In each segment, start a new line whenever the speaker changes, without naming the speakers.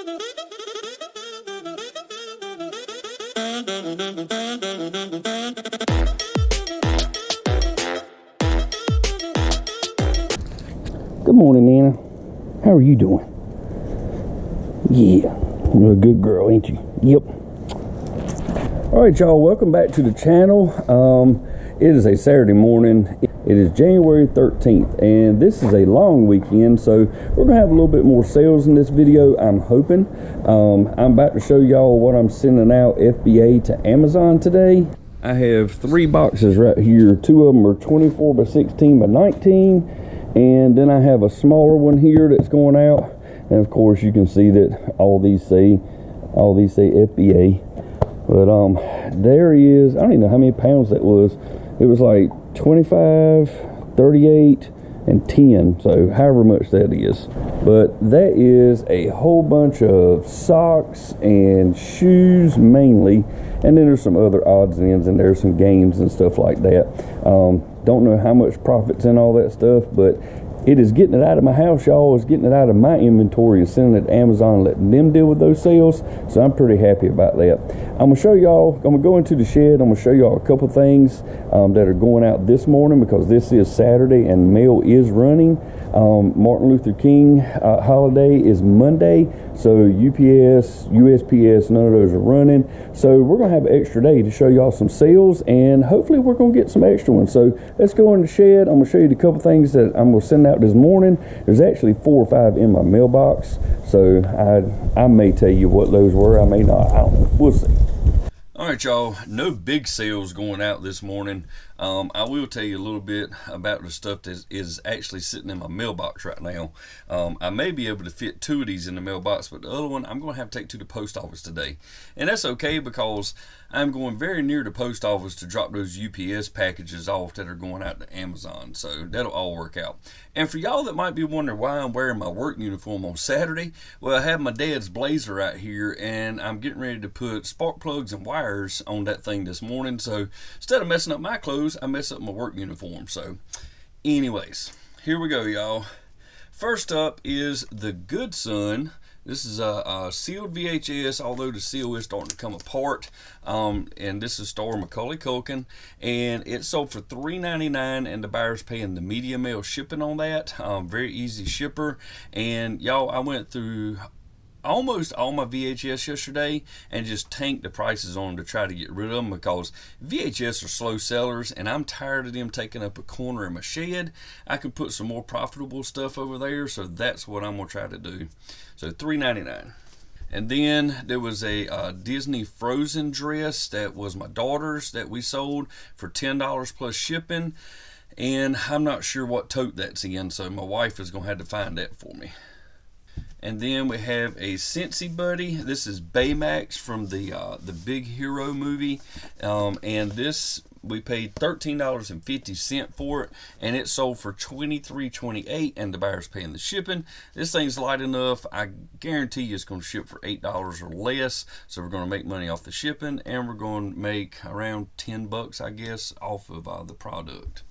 Good morning, Nana. How are you doing? Yeah, you're a good girl, ain't you? Yep. All right, y'all, welcome back to the channel. It is a Saturday morning. It is January 13th, and this is a long weekend, so we're gonna have a little bit more sales in this video, I'm hoping. I'm about to show y'all what I'm sending out FBA to Amazon today. I have 3 boxes right here. 2 of them are 24 by 16 by 19, and then I have a smaller one here that's going out. And of course, you can see that all these say FBA. But there is, I don't even know how many pounds that was. It was like 25, 38, and 10, so however much that is. But that is a whole bunch of socks and shoes mainly, and then there's some other odds and ends, and there's some games and stuff like that. Don't know how much profit's in all that stuff, but it is getting it out of my house, y'all. It's getting it out of my inventory and sending it to Amazon, letting them deal with those sales. So I'm pretty happy about that. I'm gonna show y'all, I'm gonna go into the shed. I'm gonna show y'all a couple things that are going out this morning, because this is Saturday and mail is running. Martin Luther King holiday is Monday, so UPS, USPS, none of those are running. So we're gonna have an extra day to show y'all some sales, and hopefully we're gonna get some extra ones. So let's go in the shed. I'm gonna show you the couple things that I'm gonna send out this morning. There's actually 4 or 5 in my mailbox, so I may tell you what those were, I may not, I don't know, we'll see. All right, y'all, no big sales going out this morning. I will tell you a little bit about the stuff that is actually sitting in my mailbox right now. I may be able to fit 2 of these in the mailbox, but the other one I'm going to have to take to the post office today. And that's okay, because I'm going very near the post office to drop those UPS packages off that are going out to Amazon. So that'll all work out. And for y'all that might be wondering why I'm wearing my work uniform on Saturday, well, I have my dad's blazer right here, and I'm getting ready to put spark plugs and wires on that thing this morning. So instead of messing up my clothes, I mess up my work uniform. So anyways, here we go, y'all. First up is the Good Son. This is a sealed VHS, although the seal is starting to come apart. And this is star Macaulay Culkin, and it sold for $3.99, and the buyer's paying the media mail shipping on that. Very easy shipper. And y'all, I went through almost all my VHS yesterday and just tanked the prices on them to try to get rid of them, because VHS are slow sellers and I'm tired of them taking up a corner in my shed. I could put some more profitable stuff over there, so that's what I'm gonna try to do. So $3.99. And then there was a Disney Frozen dress that was my daughter's that we sold for $10 plus shipping, and I'm not sure what tote that's in, so my wife is gonna have to find that for me. And then we have a Scentsy Buddy. This is Baymax from the Big Hero movie, and this we paid $13.50 for it, and it sold for $23.28, and the buyer's paying the shipping. This thing's light enough. I guarantee you it's going to ship for $8 or less. So we're going to make money off the shipping, and we're going to make around $10, I guess, off of the product.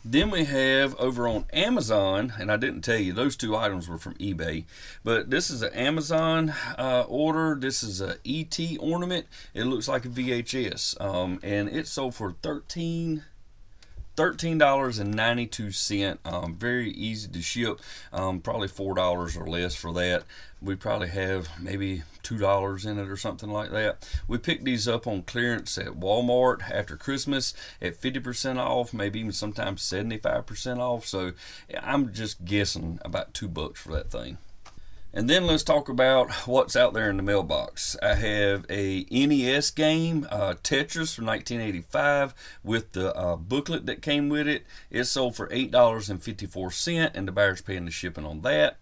Then we have over on Amazon, and I didn't tell you, those 2 items were from eBay, but this is an Amazon order. This is a ET ornament. It looks like a VHS, and it sold for $13.92. Very easy to ship, probably $4 or less for that. We probably have maybe $2 in it or something like that. We picked these up on clearance at Walmart after Christmas at 50% off, maybe even sometimes 75% off. So I'm just guessing about $2 for that thing. And then let's talk about what's out there in the mailbox. I have a NES game, Tetris from 1985, with the booklet that came with it. It sold for $8.54, and the buyer's paying the shipping on that.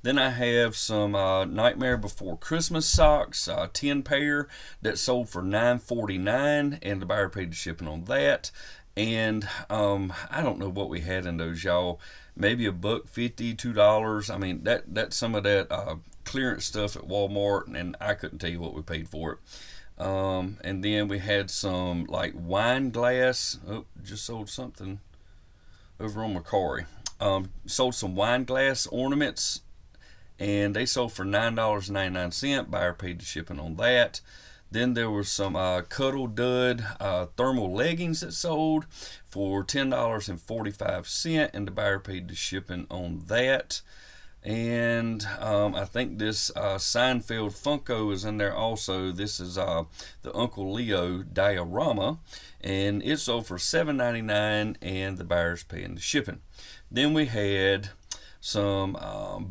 Then I have some Nightmare Before Christmas socks, 10 pair, that sold for $9.49, and the buyer paid the shipping on that. And I don't know what we had in those, y'all. Maybe $1.50, $2. I mean, that's some of that clearance stuff at Walmart, and I couldn't tell you what we paid for it. And then we had some like wine glass. Oh, just sold something over on Macari. Sold some wine glass ornaments and they sold for $9.99. Buyer paid the shipping on that. Then there was some Cuddle Dud thermal leggings that sold for $10.45, and the buyer paid the shipping on that. And I think this Seinfeld Funko is in there also. This is the Uncle Leo diorama, and it sold for $7.99, and the buyer's paying the shipping. Then we had some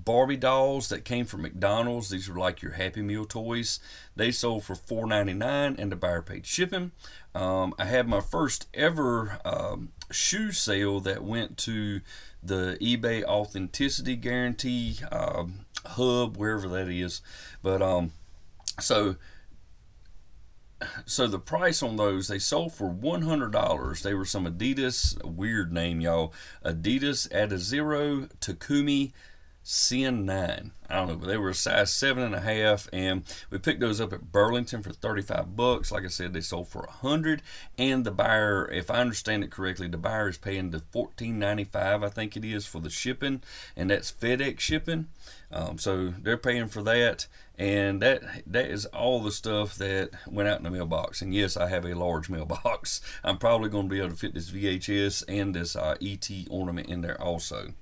Barbie dolls that came from McDonald's. These were like your Happy Meal toys. They sold for $4.99, and the buyer paid shipping. I had my first ever shoe sale that went to the eBay Authenticity Guarantee hub, wherever that is. But so the price on those, they sold for $100. They were some Adidas, weird name, y'all. Adidas Adizero Takumi Sin 9. I don't know, but they were a size 7.5, and we picked those up at Burlington for $35. Like I said, they sold for $100, and the buyer, if I understand it correctly, the buyer is paying the $14.95, I think it is, for the shipping, and that's FedEx shipping. So they're paying for that, and that is all the stuff that went out in the mailbox. And yes, I have a large mailbox. I'm probably going to be able to fit this VHS and this ET ornament in there also.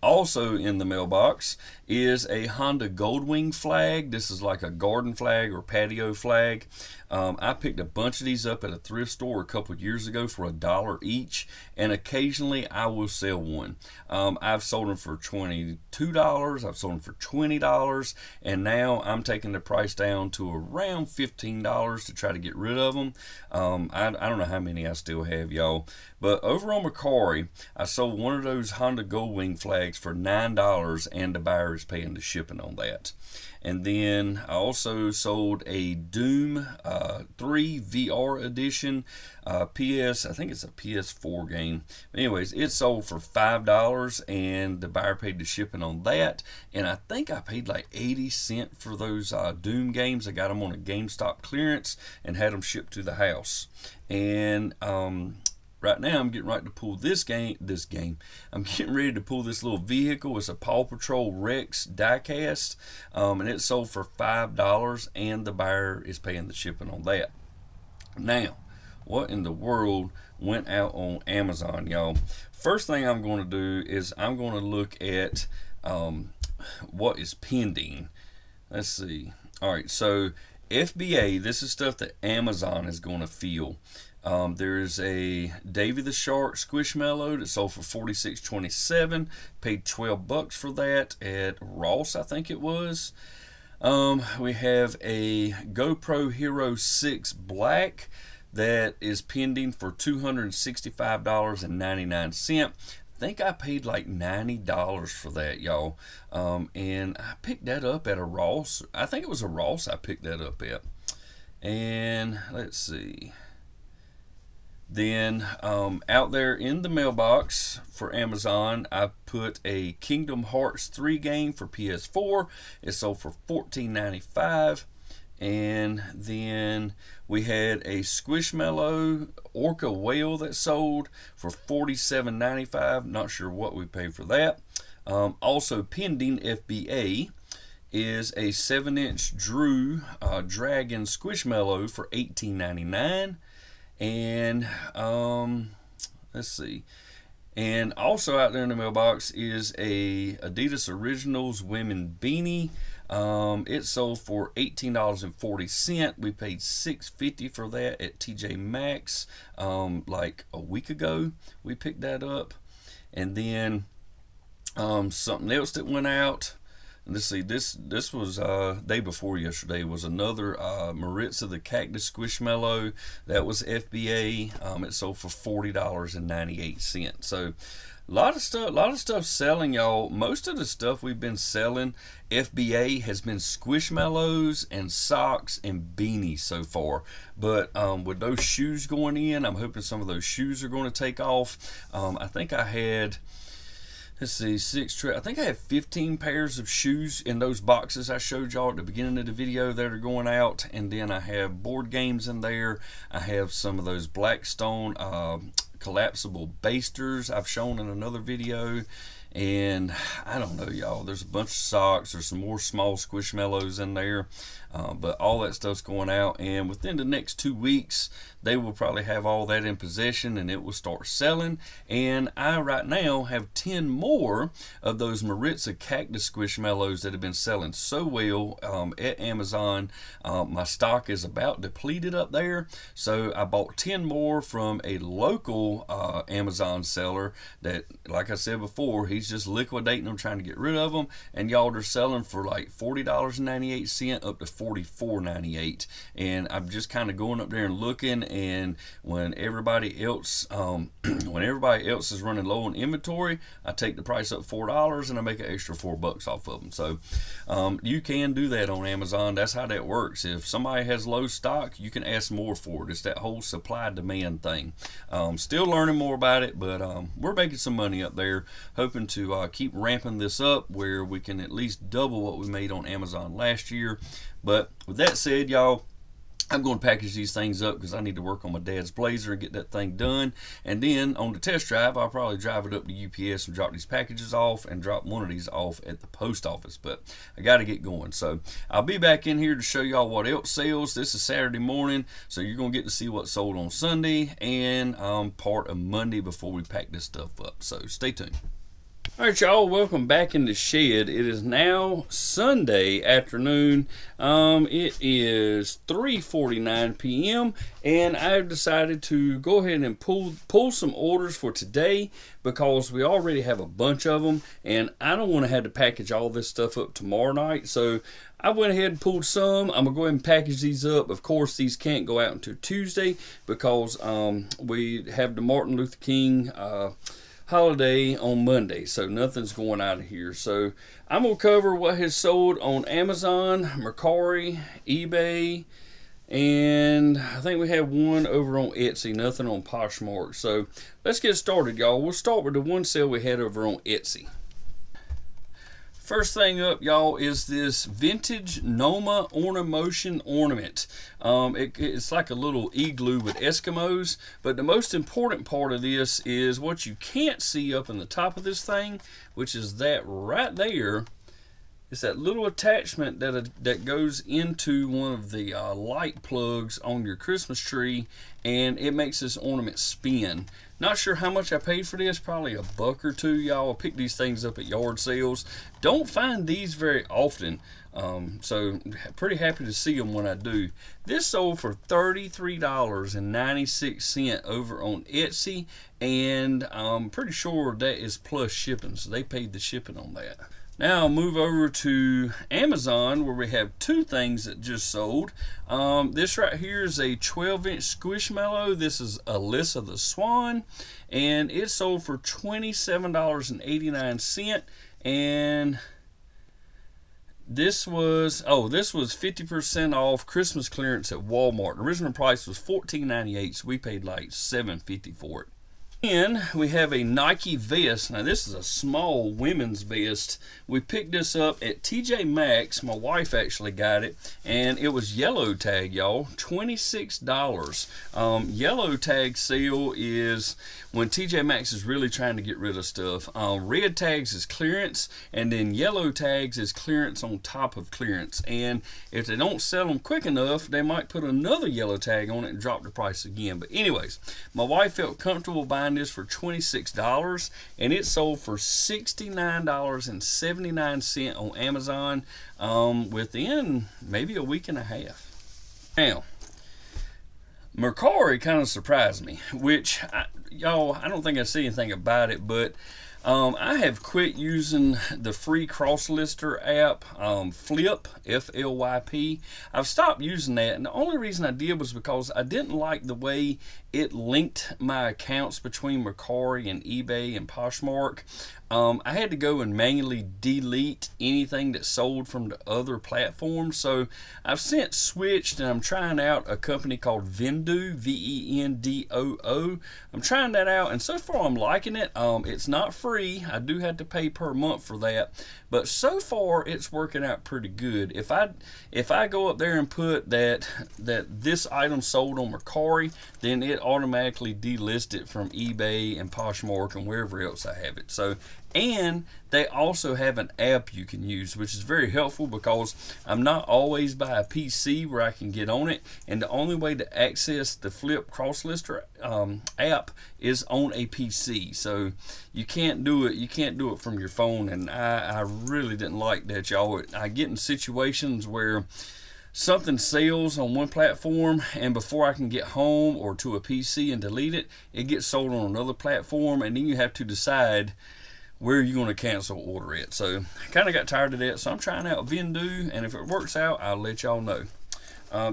Also in the mailbox is a Honda Goldwing flag. This is like a garden flag or patio flag. I picked a bunch of these up at a thrift store a couple of years ago for $1 each, and occasionally I will sell one. I've sold them for $22, I've sold them for $20, and now I'm taking the price down to around $15 to try to get rid of them. I don't know how many I still have, y'all, but over on Mercari, I sold one of those Honda Goldwing flags for $9, and the buyer is paying the shipping on that. And then I also sold a Doom 3 VR edition I think it's a PS4 game. But anyways, it sold for $5, and the buyer paid the shipping on that. And I think I paid like 80 cents for those Doom games. I got them on a GameStop clearance and had them shipped to the house. And right now I'm getting ready to pull I'm getting ready to pull this little vehicle. It's a Paw Patrol Rex diecast, and it sold for $5, and the buyer is paying the shipping on that. Now, what in the world went out on Amazon, y'all? First thing I'm going to do is I'm going to look at what is pending. Let's see. All right, so FBA, this is stuff that Amazon is going to feel. There's a Davy the Shark Squishmallow that sold for $46.27. Paid $12 for that at Ross, I think it was. We have a GoPro Hero 6 Black that is pending for $265.99. I think I paid like $90 for that, y'all. And I picked that up at a Ross. I think it was a Ross I picked that up at. And let's see. Then out there in the mailbox for Amazon, I put a Kingdom Hearts 3 game for PS4. It sold for $14.95. And then we had a Squishmallow Orca Whale that sold for $47.95. Not sure what we paid for that. Also pending FBA is a 7-inch Drew Dragon Squishmallow for $18.99. And let's see. And also out there in the mailbox is a Adidas Originals Women Beanie. It sold for $18.40. We paid $6.50 for that at TJ Maxx like a week ago. We picked that up. And then something else that went out. Let's see, this was day before yesterday, was another Maritza the Cactus Squishmallow. That was FBA. It sold for $40.98. So a lot of stuff selling, y'all. Most of the stuff we've been selling FBA has been Squishmallows and socks and beanies so far. But with those shoes going in, I'm hoping some of those shoes are going to take off. I think I had, let's see, I think I have 15 pairs of shoes in those boxes I showed y'all at the beginning of the video that are going out. And then I have board games in there. I have some of those Blackstone collapsible basters I've shown in another video. And I don't know, y'all, there's a bunch of socks, there's some more small squishmallows in there, but all that stuff's going out, and within the next 2 weeks they will probably have all that in possession and it will start selling. And I right now have 10 more of those Maritza cactus squishmallows that have been selling so well at Amazon. My stock is about depleted up there, so I bought 10 more from a local Amazon seller that, like I said before, he's just liquidating them, trying to get rid of them, and y'all, they're selling for like $40.98 up to $44.98. And I'm just kind of going up there and looking, and when everybody else is running low on inventory, I take the price up $4 and I make an extra $4 off of them. So you can do that on Amazon. That's how that works. If somebody has low stock, you can ask more for it. It's that whole supply demand thing. Still learning more about it, but we're making some money up there, hoping to keep ramping this up where we can at least double what we made on Amazon last year. But with that said, y'all, I'm going to package these things up because I need to work on my dad's Blazer and get that thing done. And then on the test drive, I'll probably drive it up to UPS and drop these packages off and drop one of these off at the post office. But I got to get going. So I'll be back in here to show y'all what else sells. This is Saturday morning, so you're going to get to see what sold on Sunday and part of Monday before we pack this stuff up. So stay tuned. Alright, y'all, welcome back in the shed. It is now Sunday afternoon. It is 3:49 p.m. and I've decided to go ahead and pull some orders for today because we already have a bunch of them and I don't want to have to package all this stuff up tomorrow night. So I went ahead and pulled some. I'm going to go ahead and package these up. Of course, these can't go out until Tuesday because we have the Martin Luther King holiday on Monday, so nothing's going out of here. So I'm gonna cover what has sold on Amazon, Mercari, eBay, and I think we have one over on Etsy. Nothing on Poshmark. So let's get started, y'all. We'll start with the one sale we had over on Etsy. First thing up, y'all, is this vintage Noma Ornimotion ornament. It's like a little igloo with Eskimos, but the most important part of this is what you can't see up in the top of this thing, which is that right there. It's that little attachment that goes into one of the light plugs on your Christmas tree, and it makes this ornament spin. Not sure how much I paid for this, probably $1 or $2, y'all. I pick these things up at yard sales. Don't find these very often, so pretty happy to see them when I do. This sold for $33.96 over on Etsy, and I'm pretty sure that is plus shipping, so they paid the shipping on that. Now I'll move over to Amazon where we have two things that just sold. This right here is a 12-inch Squishmallow. This is Alyssa the Swan, and it sold for $27.89. And this was 50% off Christmas clearance at Walmart. The original price was $14.98, so we paid like $7.50 for it. And we have a Nike vest. Now this is a small women's vest. We picked this up at TJ Maxx. My wife actually got it, and it was yellow tag, y'all. $26. Yellow tag sale is when TJ Maxx is really trying to get rid of stuff. Red tags is clearance, and then yellow tags is clearance on top of clearance. And if they don't sell them quick enough, they might put another yellow tag on it and drop the price again. But anyways, my wife felt comfortable buying this for $26, and it sold for $69.79 on Amazon within maybe a week and a half. Now, Mercari kind of surprised me, which y'all, I don't think I see anything about it, but I have quit using the free cross lister app, Flip, F-L-Y-P. I've stopped using that, and the only reason I did was because I didn't like the way it linked my accounts between Mercari and eBay and Poshmark. I had to go and manually delete anything that sold from the other platforms. So I've since switched, and I'm trying out a company called Vendoo, V-E-N-D-O-O. I'm trying that out, and so far I'm liking it. It's not free. I do have to pay per month for that, but so far it's working out pretty good. If I go up there and put that this item sold on Mercari, then it automatically delists it from eBay and Poshmark and wherever else I have it. So And they also have an app you can use, which is very helpful because I'm not always by a PC where I can get on it, and the only way to access the Flip Crosslister app is on a PC. So you can't do it from your phone, and I really didn't like that, y'all. I get in situations where something sells on one platform, and before I can get home or to a PC and delete it, it gets sold on another platform, and then you have to decide where you're going to cancel order it. So I kind of got tired of that, so I'm trying out Vendoo, and if it works out, I'll let y'all know.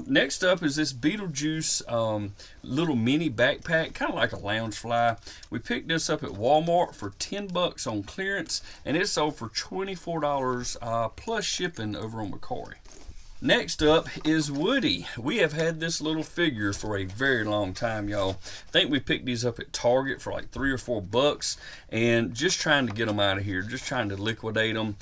Next up is this Beetlejuice little mini backpack, kind of like a lounge fly. We picked this up at Walmart for 10 bucks on clearance, and it sold for $24 plus shipping over on Mercari. Next up is Woody. We have had this little figure for a very long time, y'all. I think we picked these up at Target for like 3 or 4 bucks, and just trying to get them out of here, just trying to liquidate them.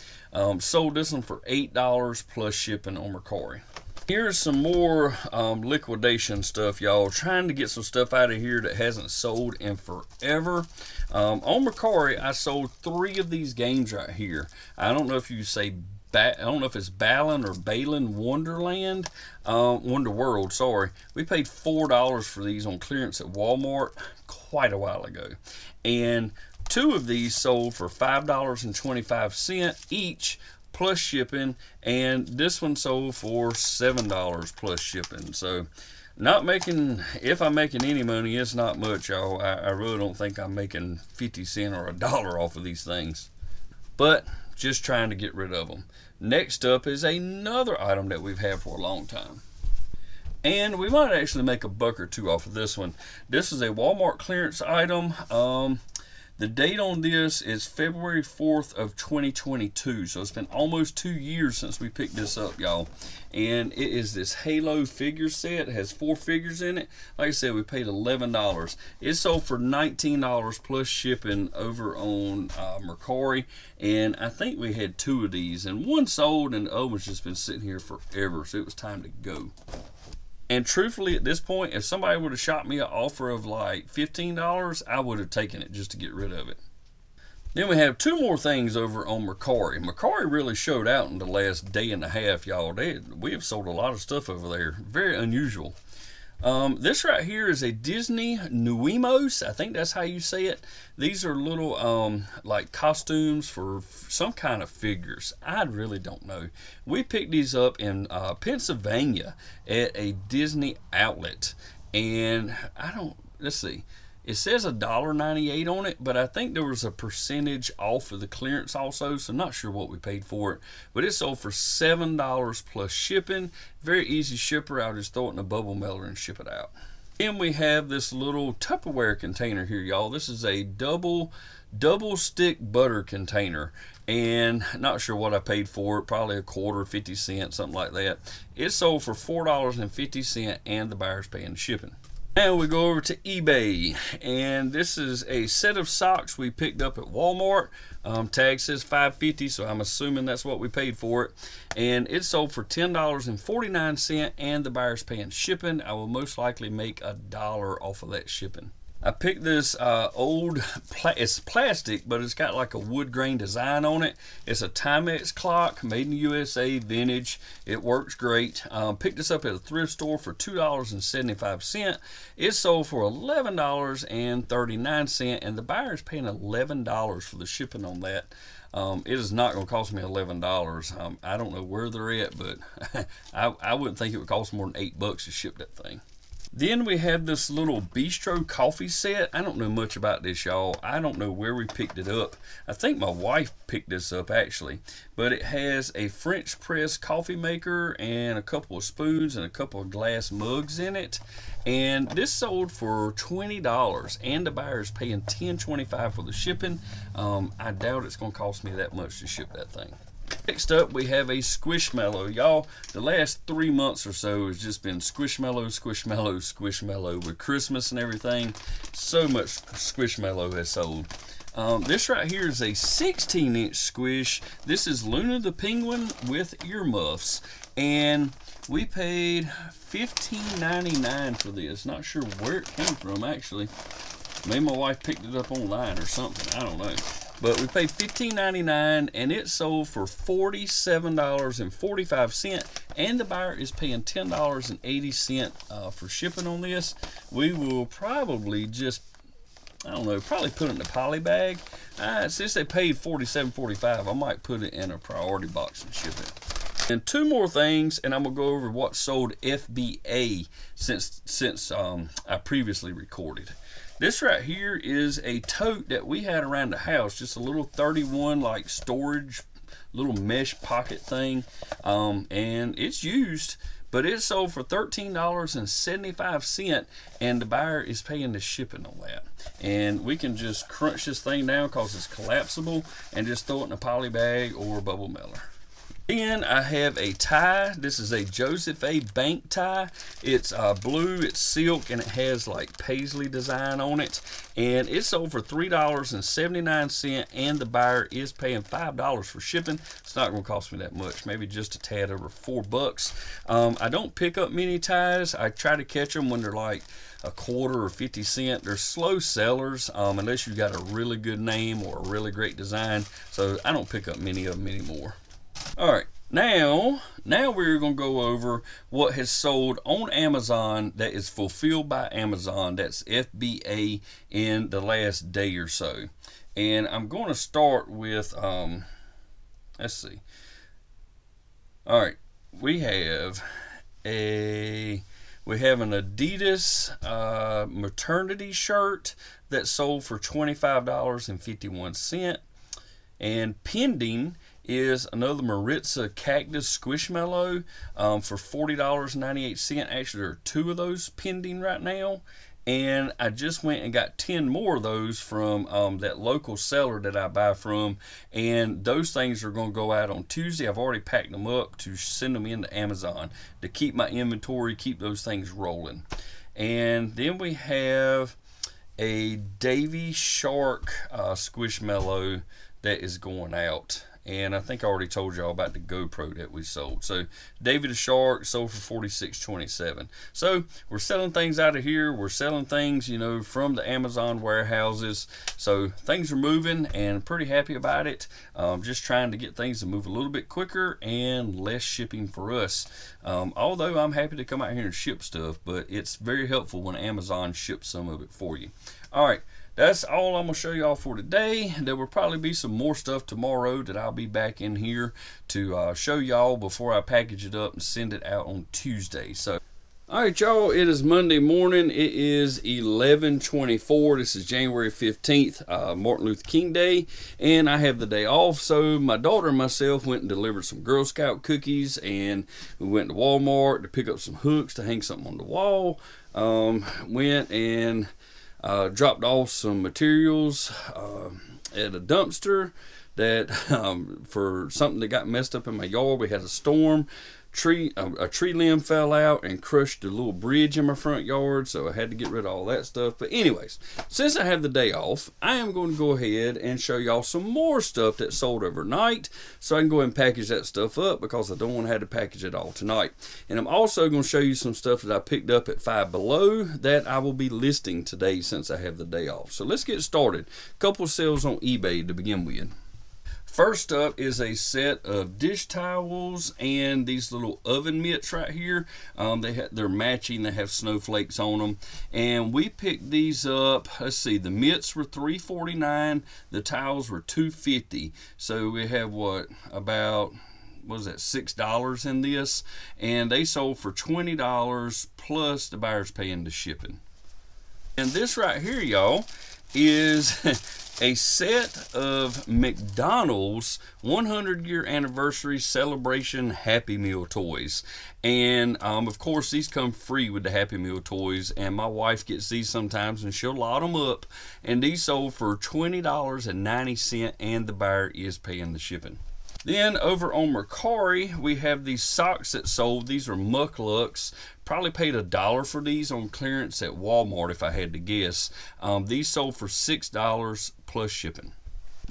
Sold this one for $8 plus shipping on Mercari. Here's some more liquidation stuff, y'all. Trying to get some stuff out of here that hasn't sold in forever. On Mercari, I sold 3 of these games right here. I don't know if you say I don't know if it's Balin or Balin Wonderland, Wonderworld, sorry. We paid $4 for these on clearance at Walmart quite a while ago. And 2 of these sold for $5.25 each plus shipping, and this one sold for $7 plus shipping. So not making, if I'm making any money, it's not much, y'all. I really don't think I'm making 50 cents or $1 off of these things. But just trying to get rid of them. Next up is another item that we've had for a long time, and we might actually make $1 or $2 off of this one. This is a Walmart clearance item. The date on this is February 4th of 2022, so it's been almost 2 years since we picked this up, y'all. And it is this Halo figure set. It has 4 figures in it. Like I said, we paid $11. It sold for $19 plus shipping over on Mercari, and I think we had 2 of these, and one sold and the other one's just been sitting here forever, so it was time to go. And truthfully, at this point, if somebody would have shot me an offer of like $15, I would have taken it just to get rid of it. Then we have 2 more things over on Mercari. Mercari really showed out in the last day and a half, y'all. We have sold a lot of stuff over there. Very unusual. This right here is a Disney Nuimos. I think that's how you say it. These are little like costumes for some kind of figures. I really don't know. We picked these up in Pennsylvania at a Disney outlet, and let's see. It says $1.98 on it, but I think there was a percentage off of the clearance also, so I'm not sure what we paid for it. But it sold for $7 plus shipping. Very easy shipper. I'll just throw it in a bubble mailer and ship it out. Then we have this little Tupperware container here, y'all. This is a double stick butter container, and not sure what I paid for it. Probably a quarter, 50 cents, something like that. It sold for $4.50, and the buyer's paying shipping. Now we go over to eBay, and this is a set of socks we picked up at Walmart. Tag says $5.50, so I'm assuming that's what we paid for it. And it sold for $10.49, and the buyer's paying shipping. I will most likely make $1 off of that shipping. I picked this it's plastic, but it's got like a wood grain design on it. It's a Timex clock, made in the USA, vintage. It works great. Picked this up at a thrift store for $2.75. It sold for $11.39, and the buyer's paying $11 for the shipping on that. It is not going to cost me $11. I don't know where they're at, but I wouldn't think it would cost more than $8 to ship that thing. Then we have this little bistro coffee set. I don't know much about this, y'all. I don't know where we picked it up. I think my wife picked this up, actually. But it has a French press coffee maker and a couple of spoons and a couple of glass mugs in it. And this sold for $20, and the buyer's paying $10.25 for the shipping. I doubt it's going to cost me that much to ship that thing. Next up, we have a Squishmallow. Y'all, the last 3 months or so has just been Squishmallow, Squishmallow, Squishmallow. With Christmas and everything, so much Squishmallow has sold. This right here is a 16-inch squish. This is Luna the Penguin with earmuffs, and we paid $15.99 for this. Not sure where it came from, actually. Maybe my wife picked it up online or something. I don't know. but we paid $15.99 and it sold for $47.45, and the buyer is paying $10.80 for shipping on this. We will probably just, I don't know, probably put it in a poly bag. Since they paid $47.45, I might put it in a priority box and ship it. And two more things, and I'm gonna go over what sold FBA since I previously recorded. This right here is a tote that we had around the house, just a little 31 like storage, little mesh pocket thing, and it's used, but it sold for $13.75, and the buyer is paying the shipping on that. And we can just crunch this thing down because it's collapsible and just throw it in a poly bag or a bubble mailer. Then I have a tie. This is a Joseph A. Bank tie. It's blue, it's silk, and it has like paisley design on it. And it sold for $3.79, and the buyer is paying $5 for shipping. It's not going to cost me that much, maybe just a tad over $4. I don't pick up many ties. I try to catch them when they're like a quarter or 50 cents. They're slow sellers unless you got a really good name or a really great design. So I don't pick up many of them anymore. All right, now we're going to go over what has sold on Amazon that is fulfilled by Amazon, that's FBA, in the last day or so. And I'm going to start with, let's see. All right, we have an Adidas maternity shirt that sold for $25.51, and pending is another Maritza Cactus Squishmallow for $40.98. Actually, there are two of those pending right now, and I just went and got 10 more of those from that local seller that I buy from, and those things are going to go out on Tuesday. I've already packed them up to send them into Amazon to keep my inventory, keep those things rolling. And then we have a Davy Shark Squishmallow that is going out. And I think I already told y'all about the GoPro that we sold. So Davy the Shark sold for $46.27. So we're selling things out of here. We're selling things, you know, from the Amazon warehouses. So things are moving, and I'm pretty happy about it. Just trying to get things to move a little bit quicker and less shipping for us. Although I'm happy to come out here and ship stuff, but it's very helpful when Amazon ships some of it for you. All right. That's all I'm going to show y'all for today. There will probably be some more stuff tomorrow that I'll be back in here to show y'all before I package it up and send it out on Tuesday. So, all right, y'all, it is Monday morning. It is 11:24. This is January 15th, Martin Luther King Day, and I have the day off. So my daughter and myself went and delivered some Girl Scout cookies, and we went to Walmart to pick up some hooks to hang something on the wall. Went and dropped off some materials at a dumpster that for something that got messed up in my yard. We had a storm. A tree limb fell out and crushed a little bridge in my front yard, so I had to get rid of all that stuff. But anyways, since I have the day off, I am going to go ahead and show y'all some more stuff that sold overnight, so I can go ahead and package that stuff up because I don't want to have to package it all tonight. And I'm also going to show you some stuff that I picked up at Five Below that I will be listing today since I have the day off. So let's get started. A couple of sales on eBay to begin with. First up is a set of dish towels and these little oven mitts right here. They're matching. They have snowflakes on them. And we picked these up. Let's see, the mitts were $3.49. The towels were $2.50. So we have about $6 in this. And they sold for $20 plus the buyer's paying the shipping. And this right here, y'all, is a set of McDonald's 100-year anniversary celebration Happy Meal toys. And of course these come free with the Happy Meal toys, and my wife gets these sometimes and she'll lot them up, and these sold for $20.90, and the buyer is paying the shipping. Then over on Mercari, we have these socks that sold. These are Mucklucks. Probably paid $1 for these on clearance at Walmart if I had to guess. These sold for $6 plus shipping.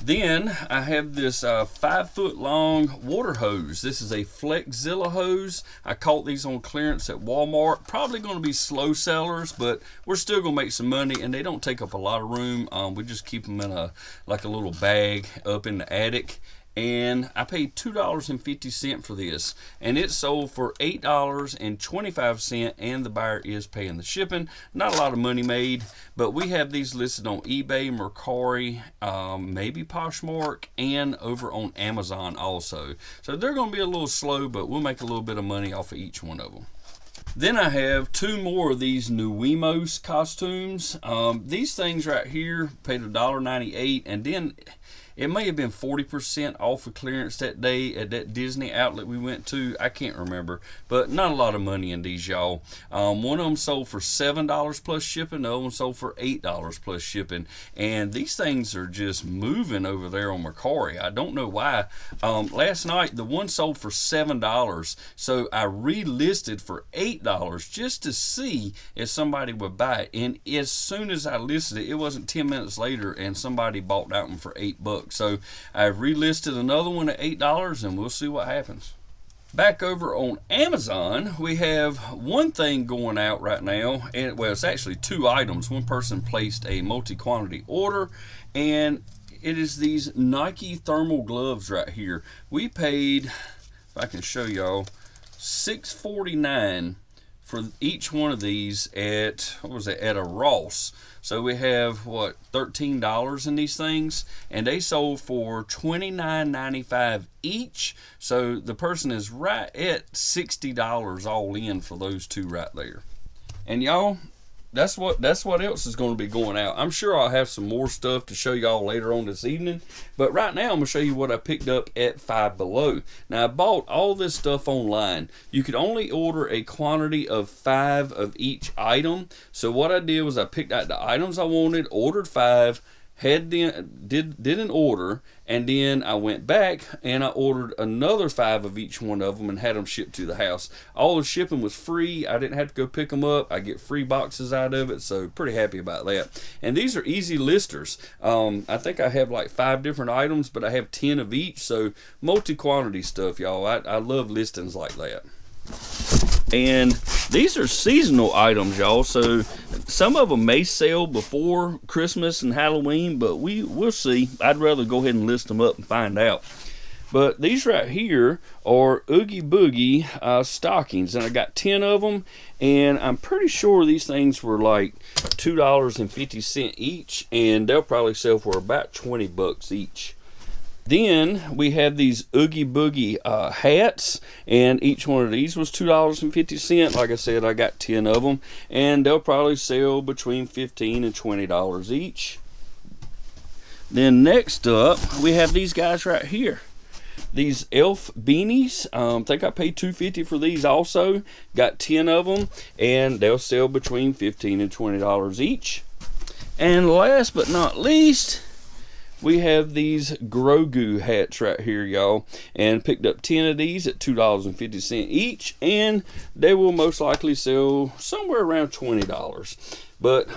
Then I have this 5-foot long water hose. This is a Flexzilla hose. I caught these on clearance at Walmart. Probably going to be slow sellers, but we're still going to make some money, and they don't take up a lot of room. We just keep them in a little bag up in the attic. And I paid $2.50 for this, and it sold for $8.25, and the buyer is paying the shipping. Not a lot of money made, but we have these listed on eBay, Mercari, maybe Poshmark, and over on Amazon also. So they're going to be a little slow, but we'll make a little bit of money off of each one of them. Then I have 2 more of these Nuimos costumes. These things right here paid $1.98, and then it may have been 40% off of clearance that day at that Disney outlet we went to. I can't remember, but not a lot of money in these, y'all. One of them sold for $7 plus shipping. The other one sold for $8 plus shipping. And these things are just moving over there on Mercari. I don't know why. Last night, the one sold for $7. So I relisted for $8 just to see if somebody would buy it. And as soon as I listed it, it wasn't 10 minutes later, and somebody bought that one for $8. So I've relisted another one at $8, and we'll see what happens. Back over on Amazon, we have one thing going out right now, and well, it's actually 2 items. One person placed a multi-quantity order, and it is these Nike thermal gloves right here. We paid, if I can show y'all, $6.49 for each one of these at, what was it, at a Ross. So we have, what, $13 in these things, and they sold for $29.95 each. So the person is right at $60 all in for those 2 right there. And y'all, that's what else is going to be going out. I'm sure I'll have some more stuff to show y'all later on this evening, but right now I'm going to show you what I picked up at Five Below. Now, I bought all this stuff online. You could only order a quantity of 5 of each item. So what I did was I picked out the items I wanted, ordered 5, did an order, and then I went back and I ordered another 5 of each one of them and had them shipped to the house. All the shipping was free. I didn't have to go pick them up. I get free boxes out of it, so pretty happy about that. And these are easy listers. I think I have like 5 different items, but I have 10 of each, so multi-quantity stuff, y'all. I love listings like that. And these are seasonal items, y'all, so some of them may sell before Christmas and Halloween, but we'll see. I'd rather go ahead and list them up and find out. But these right here are Oogie Boogie stockings, and I got 10 of them, and I'm pretty sure these things were like $2.50 each, and they'll probably sell for about 20 bucks each. Then we have these Oogie Boogie hats, and each one of these was $2.50. Like I said, I got 10 of them, and they'll probably sell between $15 and $20 each. Then next up, we have these guys right here. These elf beanies. I think I paid $2.50 for these also. Got 10 of them, and they'll sell between $15 and $20 each. And last but not least, we have these Grogu hats right here, y'all, and picked up 10 of these at $2.50 each, and they will most likely sell somewhere around $20. But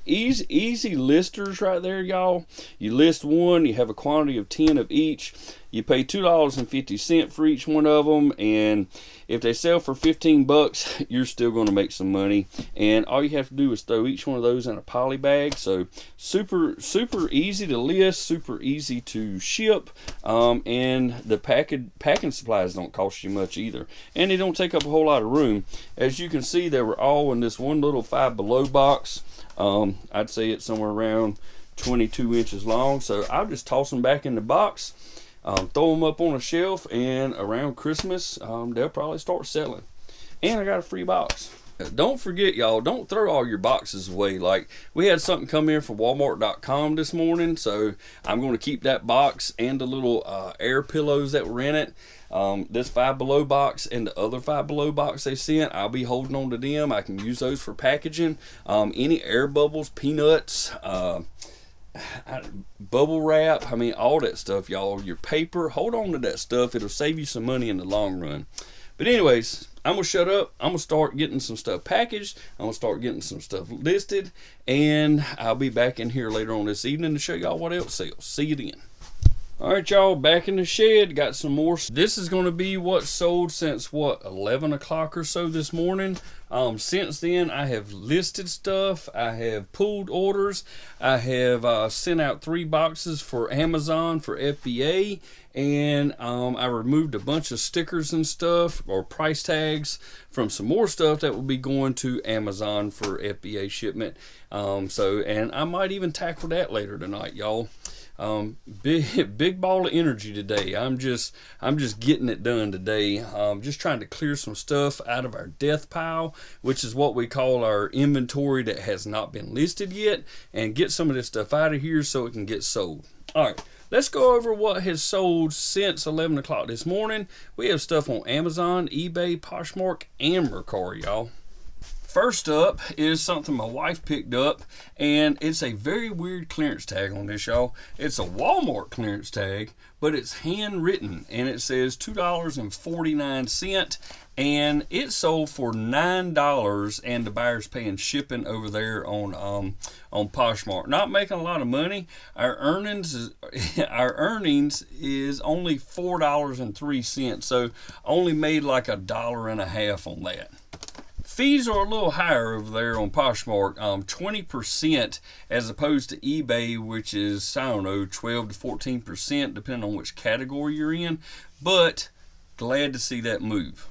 easy listers right there, y'all. You list one, you have a quantity of 10 of each. You pay $2.50 for each one of them, and if they sell for 15 bucks, you're still going to make some money. And all you have to do is throw each one of those in a poly bag. So super easy to list, super easy to ship, and the packing supplies don't cost you much either, and they don't take up a whole lot of room. As you can see, they were all in this one little Five Below box. I'd say it's somewhere around 22 inches long, so I'll just toss them back in the box. Throw them up on a shelf, and around Christmas, they'll probably start selling. And I got a free box. Don't forget, y'all, don't throw all your boxes away. Like, we had something come in from Walmart.com this morning, so I'm going to keep that box and the little air pillows that were in it. This Five Below box and the other Five Below box they sent, I'll be holding on to them. I can use those for packaging. Any air bubbles, peanuts, bubble wrap, I mean, all that stuff, y'all. Your paper, hold on to that stuff. It'll save you some money in the long run. But anyways, I'm gonna shut up. I'm gonna start getting some stuff packaged. I'm gonna start getting some stuff listed, and I'll be back in here later on this evening to show y'all what else sells. See you then. All right, y'all, back in the shed, got some more. This is going to be what sold since, what, 11 o'clock or so this morning. Since then, I have listed stuff. I have pulled orders. I have sent out 3 boxes for Amazon for FBA. And I removed a bunch of stickers and stuff, or price tags, from some more stuff that will be going to Amazon for FBA shipment. And I might even tackle that later tonight, y'all. Big ball of energy today. I'm just getting it done today. Just trying to clear some stuff out of our death pile, which is what we call our inventory that has not been listed yet, and get some of this stuff out of here so it can get sold. All right, let's go over what has sold since 11 o'clock this morning. We have stuff on Amazon, eBay, Poshmark, and Mercari, y'all. First up is something my wife picked up, and it's a very weird clearance tag on this, y'all. It's a Walmart clearance tag, but it's handwritten, and it says $2.49, and it sold for $9, and the buyer's paying shipping over there on Poshmark. Not making a lot of money. Our earnings is only $4.03, so only made like $1.50 on that. Fees are a little higher over there on Poshmark, 20% as opposed to eBay, which is, I don't know, 12 to 14%, depending on which category you're in, but glad to see that move.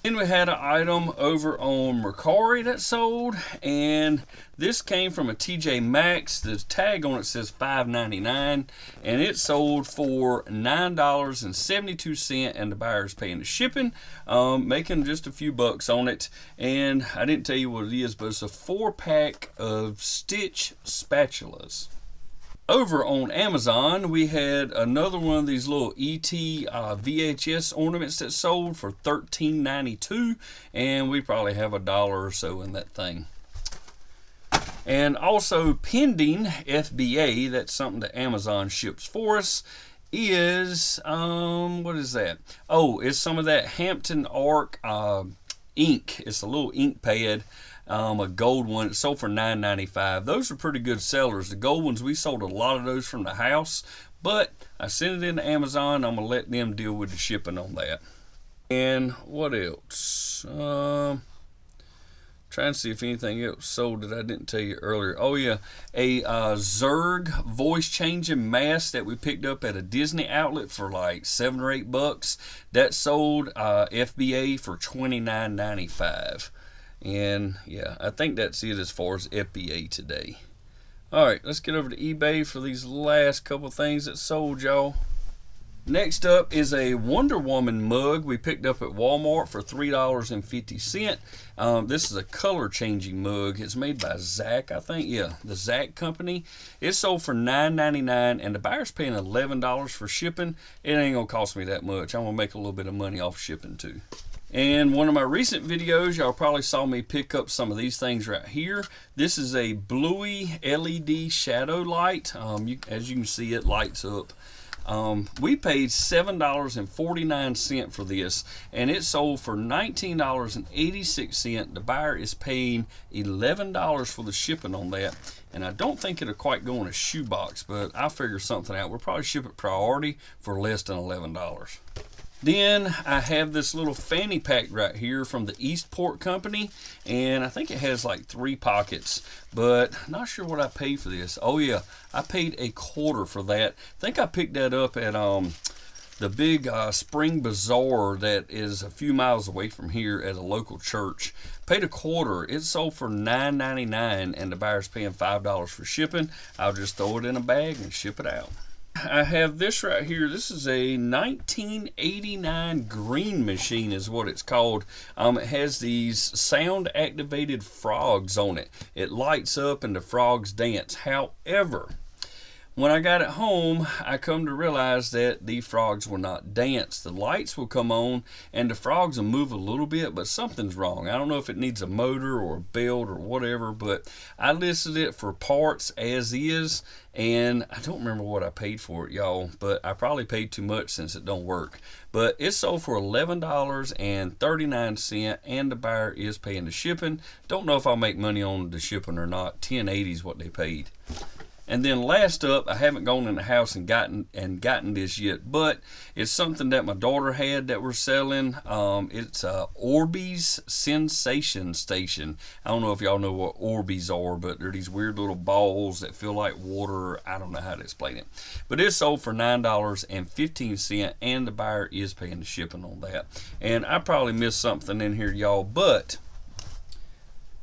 Then we had an item over on Mercari that sold, and this came from a TJ Maxx. The tag on it says $5.99, and it sold for $9.72, and the buyer's paying the shipping, making just a few bucks on it. And I didn't tell you what it is, but it's a 4-pack of Stitch spatulas. Over on Amazon, we had another one of these little ET VHS ornaments that sold for $13.92, and we probably have $1 or so in that thing. And also pending FBA, that's something that Amazon ships for us, is, what is that? Oh, it's some of that Hampton Arc ink. It's a little ink pad. A gold one. It sold for $9.95. Those are pretty good sellers. The gold ones, we sold a lot of those from the house, but I sent it into Amazon. I'm gonna let them deal with the shipping on that. And what else? Trying to see if anything else sold that I didn't tell you earlier. Oh yeah, a Zerg voice changing mask that we picked up at a Disney outlet for like $7 or $8. That sold FBA for $29.95. And yeah, I think that's it as far as FBA today. Alright, let's get over to eBay for these last couple things that sold, y'all. Next up is a Wonder Woman mug we picked up at Walmart for $3.50. This is a color changing mug. It's made by Zach, I think. Yeah, the Zach company. It sold for $9.99, and the buyer's paying $11 for shipping. It ain't gonna cost me that much. I'm gonna make a little bit of money off shipping too. And one of my recent videos, y'all probably saw me pick up some of these things right here. This is a Bluey LED shadow light. As you can see, it lights up. We paid $7.49 for this, and it sold for $19.86. The buyer is paying $11 for the shipping on that, and I don't think it'll quite go in a shoebox, but I'll figure something out. We'll probably ship it priority for less than $11. Then I have this little fanny pack right here from the Eastport company, and I think it has like 3 pockets, but not sure what I paid for this. Oh yeah, I paid $0.25 for that. I think I picked that up at the big spring bazaar that is a few miles away from here at a local church. Paid $0.25. It sold for $9.99, and the buyer's paying $5 for shipping. I'll just throw it in a bag and ship it out. I have this right here. This is a 1989 green machine is what it's called. It has these sound activated frogs on it. It lights up and the frogs dance. However, when I got it home, I come to realize that the frogs will not dance. The lights will come on and the frogs will move a little bit, but something's wrong. I don't know if it needs a motor or a belt or whatever, but I listed it for parts as is, and I don't remember what I paid for it, y'all, but I probably paid too much since it don't work. But it sold for $11.39, and the buyer is paying the shipping. Don't know if I'll make money on the shipping or not. $10.80 is what they paid. And then last up, I haven't gone in the house and gotten this yet, but it's something that my daughter had that we're selling. It's Orbeez Sensation Station. I don't know if y'all know what Orbeez are, but they're these weird little balls that feel like water. I don't know how to explain it, but it's sold for $9.15, and the buyer is paying the shipping on that. And I probably missed something in here, y'all, but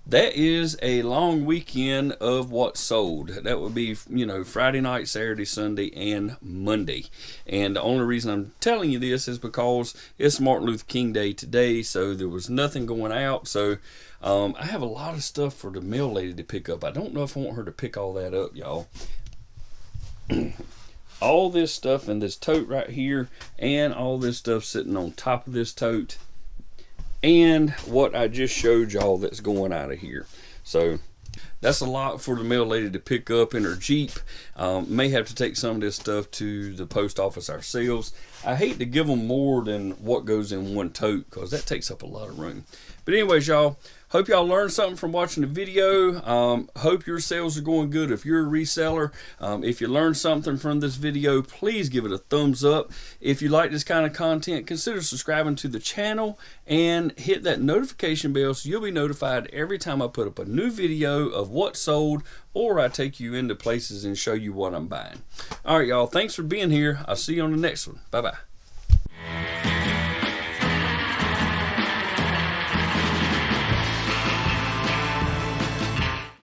that is a long weekend of what sold. That would be, you know, Friday night, Saturday, Sunday, and Monday. And the only reason I'm telling you this is because it's Martin Luther King Day today, so there was nothing going out. So I have a lot of stuff for the mail lady to pick up. I don't know if I want her to pick all that up, y'all. All this stuff in this tote right here, and all this stuff sitting on top of this tote, and what I just showed y'all that's going out of here. So that's a lot for the mail lady to pick up in her Jeep. May have to take some of this stuff to the post office ourselves. I hate to give them more than what goes in one tote, because that takes up a lot of room. But anyways, y'all, hope y'all learned something from watching the video. Hope your sales are going good if you're a reseller. If you learned something from this video, please give it a thumbs up. If you like this kind of content, consider subscribing to the channel and hit that notification bell so you'll be notified every time I put up a new video of what sold, or I take you into places and show you what I'm buying. All right, y'all, thanks for being here. I'll see you on the next one. Bye-bye.